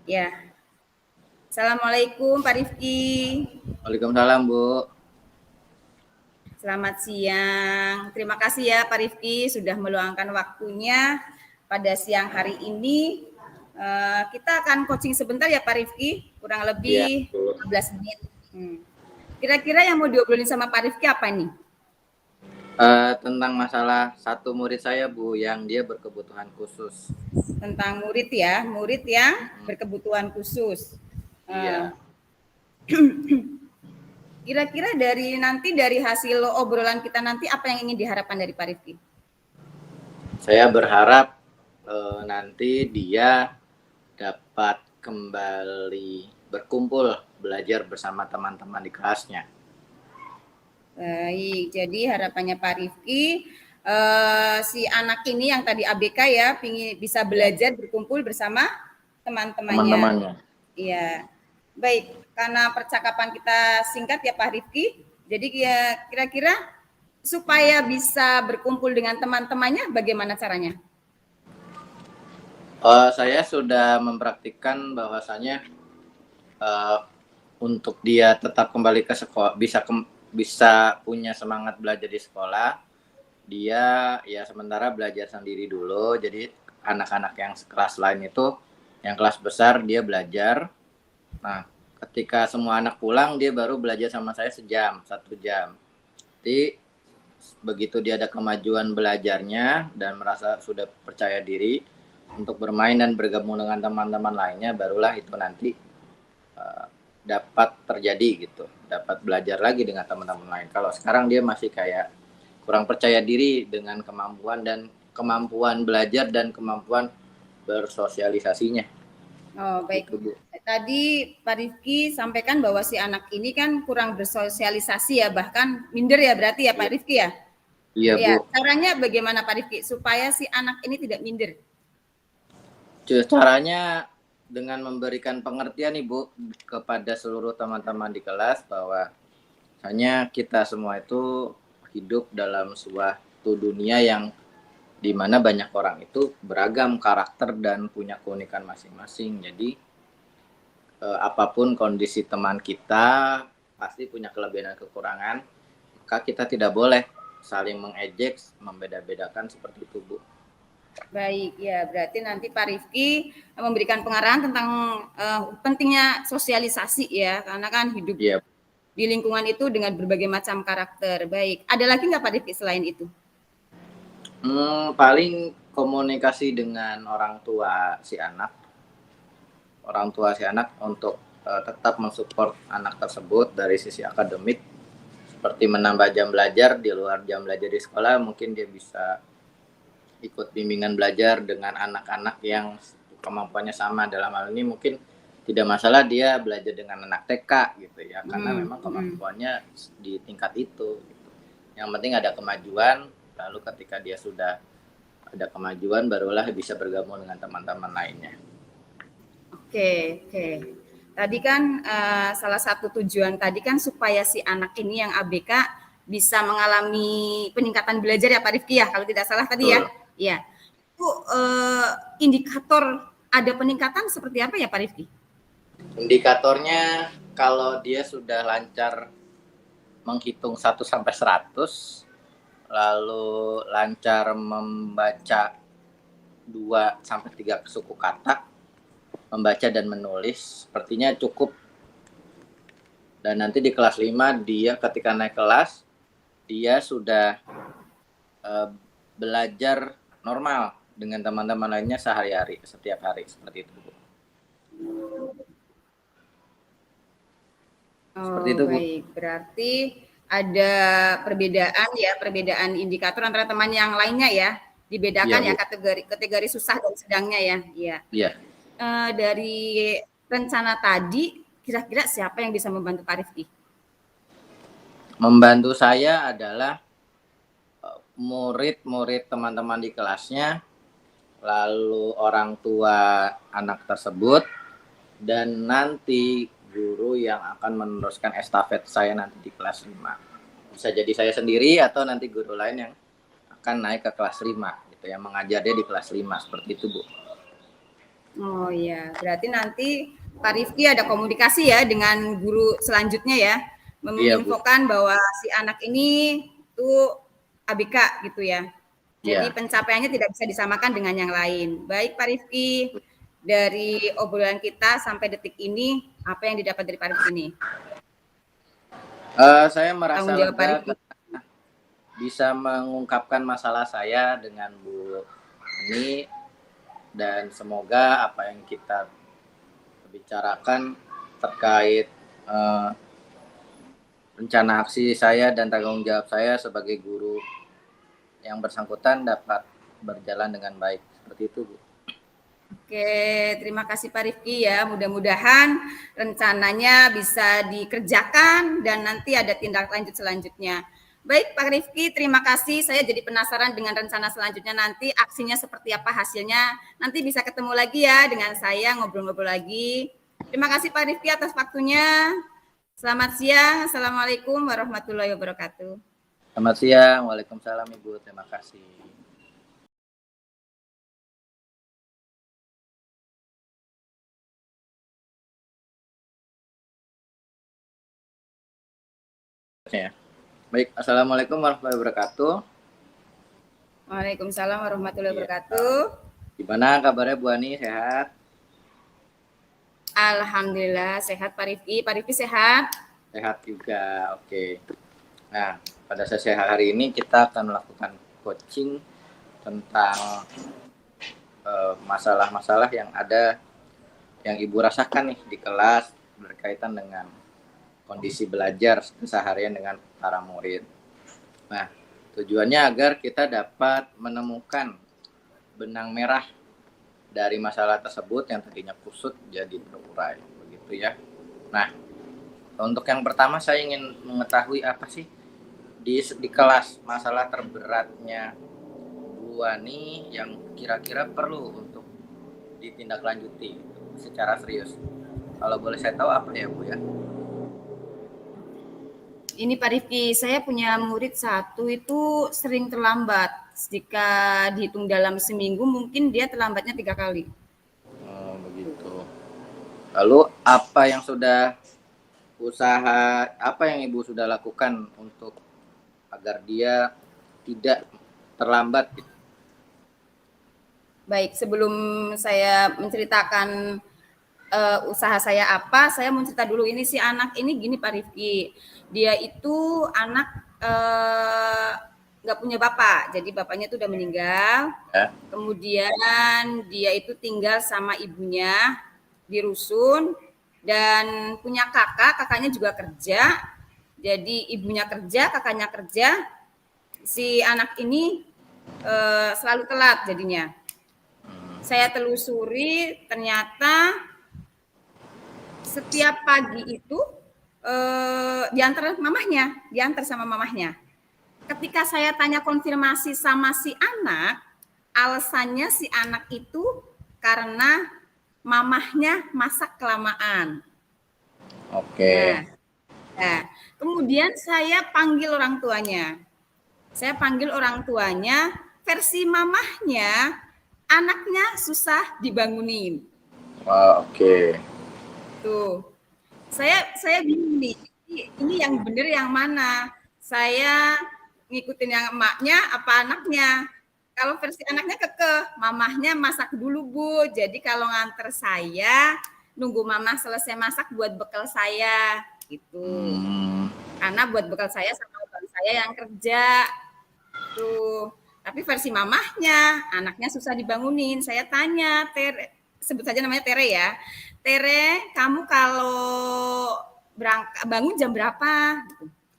Ya. Assalamualaikum Pak Rifki. Waalaikumsalam Bu. Selamat siang. Terima kasih ya Pak Rifki sudah meluangkan waktunya pada siang hari ini. Kita akan coaching sebentar ya Pak Rifki, kurang lebih 15 menit. Kira-kira yang mau diobrolin sama Pak Rifki apa nih? Tentang masalah satu murid saya Bu, yang dia berkebutuhan khusus. Tentang murid ya, murid yang berkebutuhan khusus. Iya. Kira-kira dari hasil obrolan kita nanti apa yang ingin diharapkan dari Pak Rifki? Saya berharap nanti dia dapat kembali berkumpul belajar bersama teman-teman di kelasnya. Baik, jadi harapannya Pak Rifki si anak ini yang tadi ABK ya, pingin bisa belajar berkumpul bersama teman-temannya. Iya. Baik, karena percakapan kita singkat ya Pak Rifki, jadi kira-kira supaya bisa berkumpul dengan teman-temannya bagaimana caranya? Saya sudah mempraktikkan bahwasanya untuk dia tetap kembali ke sekolah, bisa punya semangat belajar di sekolah, dia ya sementara belajar sendiri dulu. Jadi anak-anak yang kelas lain itu, yang kelas besar dia belajar. Nah, ketika semua anak pulang, dia baru belajar sama saya 1 jam. Jadi begitu dia ada kemajuan belajarnya dan merasa sudah percaya diri untuk bermain dan bergabung dengan teman-teman lainnya, barulah itu nanti dapat terjadi gitu, dapat belajar lagi dengan teman-teman lain. Kalau sekarang dia masih kayak kurang percaya diri dengan kemampuan belajar dan kemampuan bersosialisasinya. Oh baik. Gitu, Bu. Tadi Pak Rifki sampaikan bahwa si anak ini kan kurang bersosialisasi ya, bahkan minder ya berarti ya Pak Rifki ya? Iya Bu. Caranya bagaimana Pak Rifki supaya si anak ini tidak minder? Caranya dengan memberikan pengertian nih Bu kepada seluruh teman-teman di kelas bahwa hanya kita semua itu hidup dalam suatu dunia yang dimana banyak orang itu beragam karakter dan punya keunikan masing-masing. Jadi apapun kondisi teman kita pasti punya kelebihan dan kekurangan, maka kita tidak boleh saling mengejek, membeda-bedakan seperti itu Bu. Baik, ya berarti nanti Pak Rifki memberikan pengarahan tentang pentingnya sosialisasi ya, karena kan hidup di lingkungan itu dengan berbagai macam karakter. Baik, ada lagi nggak Pak Rifki selain itu? Paling komunikasi dengan orang tua si anak untuk tetap mensupport anak tersebut dari sisi akademik, seperti menambah jam belajar di luar jam belajar di sekolah. Mungkin dia bisa ikut bimbingan belajar dengan anak-anak yang kemampuannya sama. Dalam hal ini mungkin tidak masalah dia belajar dengan anak TK gitu ya, karena memang kemampuannya di tingkat itu gitu. Yang penting ada kemajuan, lalu ketika dia sudah ada kemajuan barulah bisa bergabung dengan teman-teman lainnya. Oke. Tadi kan salah satu tujuan tadi kan supaya si anak ini yang ABK bisa mengalami peningkatan belajar ya Pak Rifki ya, kalau tidak salah tadi ya. Iya. Itu indikator ada peningkatan seperti apa ya Pak Rifki? Indikatornya kalau dia sudah lancar menghitung 1 sampai 100, lalu lancar membaca 2 sampai 3 suku kata, membaca dan menulis, sepertinya cukup. Dan nanti di kelas 5 dia ketika naik kelas, dia sudah belajar normal dengan teman-teman lainnya sehari-hari, setiap hari, seperti itu Bu. Seperti itu Bu. Baik, berarti ada perbedaan indikator antara teman yang lainnya ya, dibedakan ya kategori susah dan sedangnya ya. Iya. Dari rencana tadi, kira-kira siapa yang bisa membantu Pak Rifki? Membantu saya adalah murid-murid teman-teman di kelasnya, lalu orang tua anak tersebut, dan nanti guru yang akan meneruskan estafet saya nanti di kelas 5. Bisa jadi saya sendiri atau nanti guru lain yang akan naik ke kelas 5 gitu, yang mengajar dia di kelas 5, seperti itu Bu. Oh iya, berarti nanti Pak Rifki ada komunikasi ya dengan guru selanjutnya ya, Iya, Bu. menginfokan bahwa si anak ini tuh ABK gitu ya. Jadi Iya. pencapaiannya tidak bisa disamakan dengan yang lain. Baik Pak Rifki, dari obrolan kita sampai detik ini, apa yang didapat dari Pak Rifki ini? Saya merasa Tanggung jawab Pak lega Rifki. karena bisa mengungkapkan masalah saya dengan Bu Ani, dan semoga apa yang kita bicarakan terkait rencana aksi saya dan tanggung jawab saya sebagai guru yang bersangkutan dapat berjalan dengan baik. Seperti itu, Bu. Oke, terima kasih Pak Rifki ya. Mudah-mudahan rencananya bisa dikerjakan dan nanti ada tindak lanjut selanjutnya. Baik Pak Rifki, terima kasih. Saya jadi penasaran dengan rencana selanjutnya nanti aksinya seperti apa hasilnya. Nanti bisa ketemu lagi ya dengan saya ngobrol-ngobrol lagi. Terima kasih Pak Rifki atas waktunya. Selamat siang. Assalamualaikum warahmatullahi wabarakatuh. Selamat siang. Waalaikumsalam, Ibu. Terima kasih. Ya. Baik, Assalamualaikum warahmatullahi wabarakatuh. Waalaikumsalam warahmatullahi wabarakatuh. Gimana kabarnya Bu Ani? Sehat? Alhamdulillah sehat Pak Rifki. Pak Rifki sehat? Sehat juga. Oke. Nah, pada sesi hari ini kita akan melakukan coaching tentang masalah-masalah yang ada yang Ibu rasakan nih di kelas berkaitan dengan kondisi belajar keseharian dengan para murid. Nah, tujuannya agar kita dapat menemukan benang merah dari masalah tersebut yang tadinya kusut jadi terurai, begitu ya. Nah, untuk yang pertama saya ingin mengetahui apa sih di kelas masalah terberatnya Bu Ani yang kira-kira perlu untuk ditindaklanjuti secara serius. Kalau boleh saya tahu apa ya Bu ya? Ini Pak Rifki, saya punya murid satu itu sering terlambat. Jika dihitung dalam seminggu, mungkin dia terlambatnya 3 kali. Oh, begitu. Lalu apa yang sudah apa yang Ibu sudah lakukan untuk agar dia tidak terlambat? Baik, sebelum saya menceritakan usaha saya apa, saya mau cerita dulu ini si anak ini gini Pak Rifki. Dia itu anak nggak punya bapak, jadi bapaknya itu udah meninggal. Ya. Kemudian dia itu tinggal sama ibunya di rusun dan punya kakaknya juga kerja. Jadi ibunya kerja, kakaknya kerja. Si anak ini selalu telat jadinya. Saya telusuri ternyata setiap pagi itu diantar sama mamahnya. Ketika saya tanya konfirmasi sama si anak, alasannya si anak itu karena mamahnya masak kelamaan. Oke. Nah, kemudian saya panggil orang tuanya. Saya panggil orang tuanya, versi mamahnya, anaknya susah dibangunin. Oke. Tuh, saya bingung nih, ini yang benar yang mana? Saya ngikutin yang emaknya apa anaknya? Kalau versi anaknya kekeh, mamahnya masak dulu Bu. Jadi kalau nganter saya, nunggu mamah selesai masak buat bekal saya gitu. Karena buat bekal saya sama abang saya yang kerja. Tuh. Tapi versi mamahnya, anaknya susah dibangunin. Saya tanya, sebut saja namanya Tere ya. Tere, kamu kalau bangun jam berapa?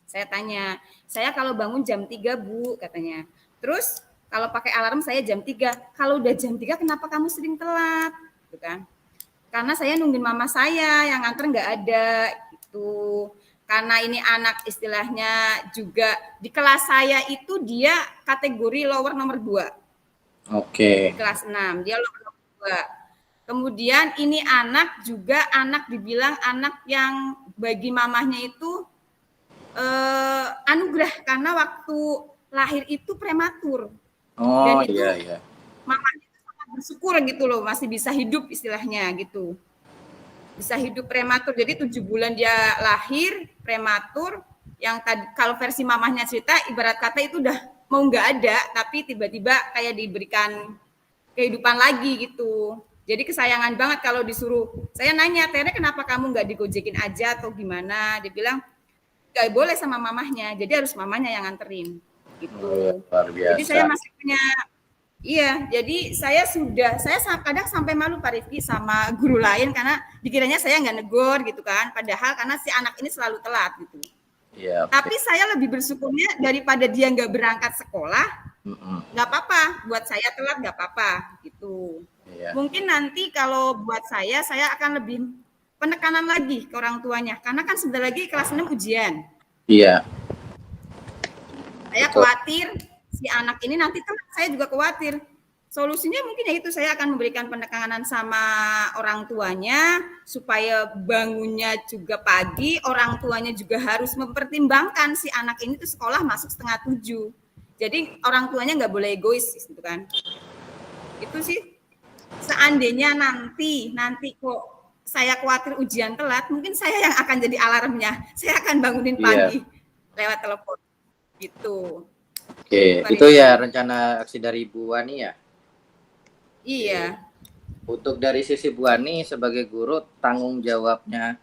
Saya tanya. Saya kalau bangun jam 3 Bu, katanya. Terus kalau pakai alarm saya jam 3. Kalau udah jam 3 kenapa kamu sering telat? Gitu kan. Karena saya nungguin mama saya, yang antar nggak ada. Gitu. Karena ini anak istilahnya juga di kelas saya itu dia kategori lower nomor 2. Oke. Di kelas 6, dia lower nomor 2. Kemudian ini anak juga dibilang anak yang bagi mamahnya itu anugerah karena waktu lahir itu prematur. Oh, dan itu iya. mamahnya itu sangat bersyukur gitu loh, masih bisa hidup istilahnya gitu. Bisa hidup prematur. Jadi 7 bulan dia lahir prematur, yang tadi kalau versi mamahnya cerita ibarat kata itu udah mau nggak ada, tapi tiba-tiba kayak diberikan kehidupan lagi gitu. Jadi kesayangan banget kalau disuruh. Saya nanya, Tere kenapa kamu nggak digojekin aja atau gimana? Dia bilang nggak boleh sama mamahnya, jadi harus mamanya yang nganterin gitu. Luar Jadi saya biasa. masih punya. Iya, jadi saya kadang sampai malu Pak Rifki sama guru lain karena dikiranya saya nggak negor gitu kan, padahal karena si anak ini selalu telat gitu. Iya, oke. Tapi saya lebih bersyukurnya daripada dia nggak berangkat sekolah, Mm-mm. nggak apa-apa, buat saya telat nggak apa-apa gitu. Iya. Mungkin nanti kalau buat saya akan lebih penekanan lagi ke orang tuanya, karena kan sebentar lagi kelas 6 ujian. Iya. Saya Betul. khawatir si anak ini nanti telat, saya juga khawatir. Solusinya mungkin ya itu, saya akan memberikan penekanan sama orang tuanya supaya bangunnya juga pagi, orang tuanya juga harus mempertimbangkan si anak ini tuh sekolah masuk 6:30. Jadi orang tuanya nggak boleh egois gitu kan. Itu sih, seandainya nanti kok saya khawatir ujian telat, mungkin saya yang akan jadi alarmnya. Saya akan bangunin pagi lewat telepon gitu. Oke, itu ya rencana aksi dari Bu Wani ya? Iya. Untuk dari sisi Bu Wani sebagai guru, tanggung jawabnya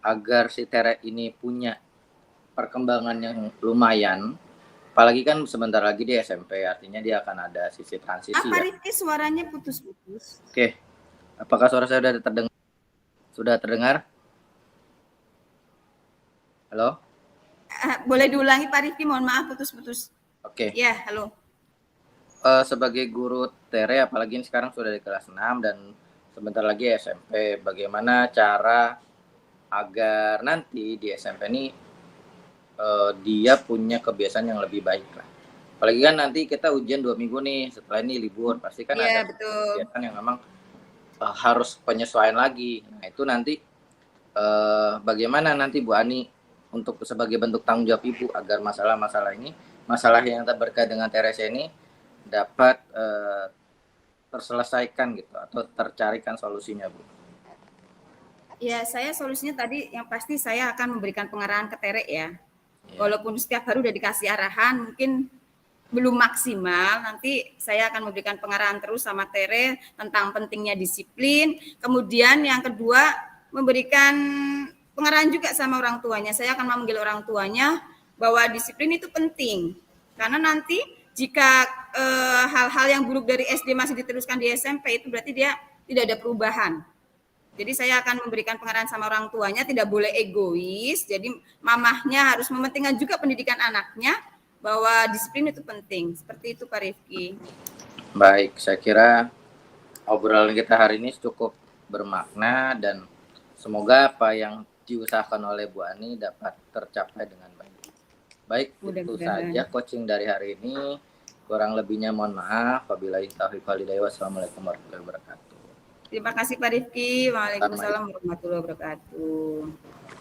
agar si Tere ini punya perkembangan yang lumayan, apalagi kan sebentar lagi di SMP, artinya dia akan ada sisi transisi Apa ya. Rifki suaranya putus-putus? Oke, apakah suara saya sudah terdengar? Sudah terdengar? Halo? Boleh diulangi Pak Rifki, mohon maaf putus-putus. Oke. Ya, halo. Sebagai guru Tere, apalagi ini sekarang sudah di kelas 6 dan sebentar lagi SMP, bagaimana cara agar nanti di SMP ini dia punya kebiasaan yang lebih baik lah. Apalagi kan nanti kita ujian 2 minggu nih, setelah ini libur, pasti kan ada kegiatan yang memang harus penyesuaian lagi. Nah itu nanti bagaimana nanti Bu Ani untuk sebagai bentuk tanggung jawab Ibu agar masalah-masalah ini, masalah yang berkait dengan Teresa ini dapat terselesaikan gitu atau tercarikan solusinya, Bu. Ya, saya solusinya tadi yang pasti saya akan memberikan pengarahan ke Tere ya. Walaupun setiap hari udah dikasih arahan, mungkin belum maksimal, nanti saya akan memberikan pengarahan terus sama Tere tentang pentingnya disiplin. Kemudian yang kedua, memberikan pengarahan juga sama orang tuanya. Saya akan memanggil orang tuanya bahwa disiplin itu penting. Karena nanti jika hal-hal yang buruk dari SD masih diteruskan di SMP, itu berarti dia tidak ada perubahan. Jadi saya akan memberikan pengarahan sama orang tuanya, tidak boleh egois. Jadi mamahnya harus mementingkan juga pendidikan anaknya, bahwa disiplin itu penting. Seperti itu Pak Rifki. Baik, saya kira obrolan kita hari ini cukup bermakna dan semoga apa yang diusahakan oleh Bu Ani dapat tercapai dengan baik. Baik, itu saja coaching dari hari ini. Kurang lebihnya mohon maaf. Wabillahi taufiq wal hidayah. Wassalamualaikum warahmatullahi wabarakatuh. Terima kasih Pak Rifki. Waalaikumsalam warahmatullahi wabarakatuh.